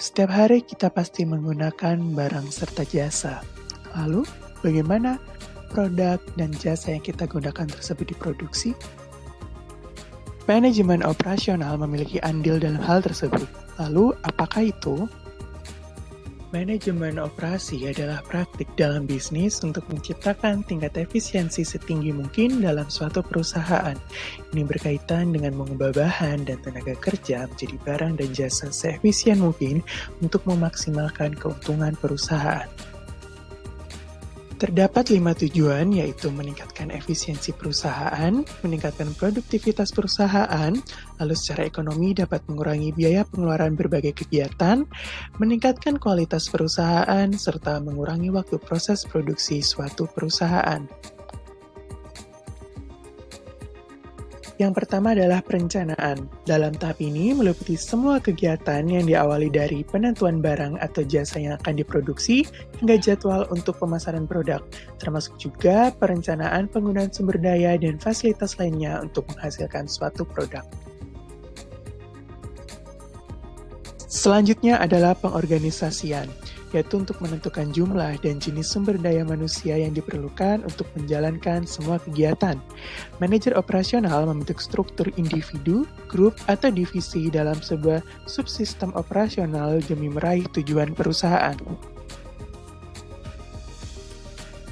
Setiap hari kita pasti menggunakan barang serta jasa. Lalu, bagaimana produk dan jasa yang kita gunakan tersebut diproduksi? Manajemen operasional memiliki andil dalam hal tersebut. Lalu, apakah itu? Manajemen operasi adalah praktik dalam bisnis untuk menciptakan tingkat efisiensi setinggi mungkin dalam suatu perusahaan. Ini berkaitan dengan mengubah bahan dan tenaga kerja menjadi barang dan jasa seefisien mungkin untuk memaksimalkan keuntungan perusahaan. Terdapat 5 tujuan, yaitu meningkatkan efisiensi perusahaan, meningkatkan produktivitas perusahaan, lalu secara ekonomi dapat mengurangi biaya pengeluaran berbagai kegiatan, meningkatkan kualitas perusahaan, serta mengurangi waktu proses produksi suatu perusahaan. Yang pertama adalah perencanaan. Dalam tahap ini meliputi semua kegiatan yang diawali dari penentuan barang atau jasa yang akan diproduksi hingga jadwal untuk pemasaran produk, termasuk juga perencanaan penggunaan sumber daya dan fasilitas lainnya untuk menghasilkan suatu produk. Selanjutnya adalah pengorganisasian, yaitu untuk menentukan jumlah dan jenis sumber daya manusia yang diperlukan untuk menjalankan semua kegiatan. Manajer operasional membentuk struktur individu, grup, atau divisi dalam sebuah subsistem operasional demi meraih tujuan perusahaan.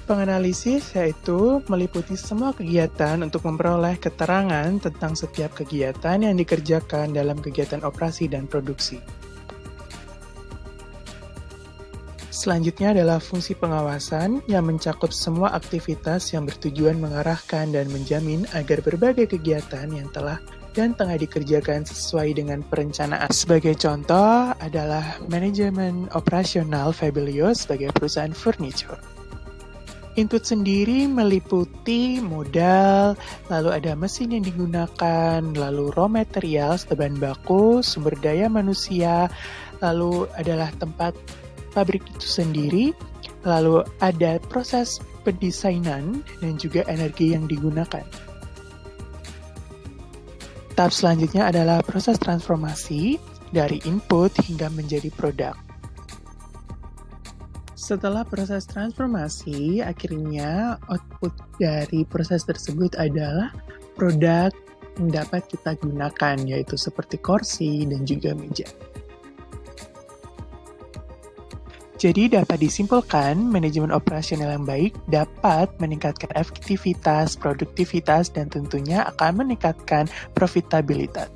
Penganalisis yaitu meliputi semua kegiatan untuk memperoleh keterangan tentang setiap kegiatan yang dikerjakan dalam kegiatan operasi dan produksi. Selanjutnya adalah fungsi pengawasan yang mencakup semua aktivitas yang bertujuan mengarahkan dan menjamin agar berbagai kegiatan yang telah dan tengah dikerjakan sesuai dengan perencanaan. Sebagai contoh adalah manajemen operasional Fabelio sebagai perusahaan furniture. Input sendiri meliputi modal, lalu ada mesin yang digunakan, lalu raw materials, bahan baku, sumber daya manusia, lalu adalah tempat pabrik itu sendiri, lalu ada proses pendesainan dan juga energi yang digunakan. Tahap selanjutnya adalah proses transformasi dari input hingga menjadi produk. Setelah proses transformasi, akhirnya output dari proses tersebut adalah produk yang dapat kita gunakan, yaitu seperti kursi dan juga meja. Jadi dapat disimpulkan, manajemen operasional yang baik dapat meningkatkan efektivitas, produktivitas, dan tentunya akan meningkatkan profitabilitas.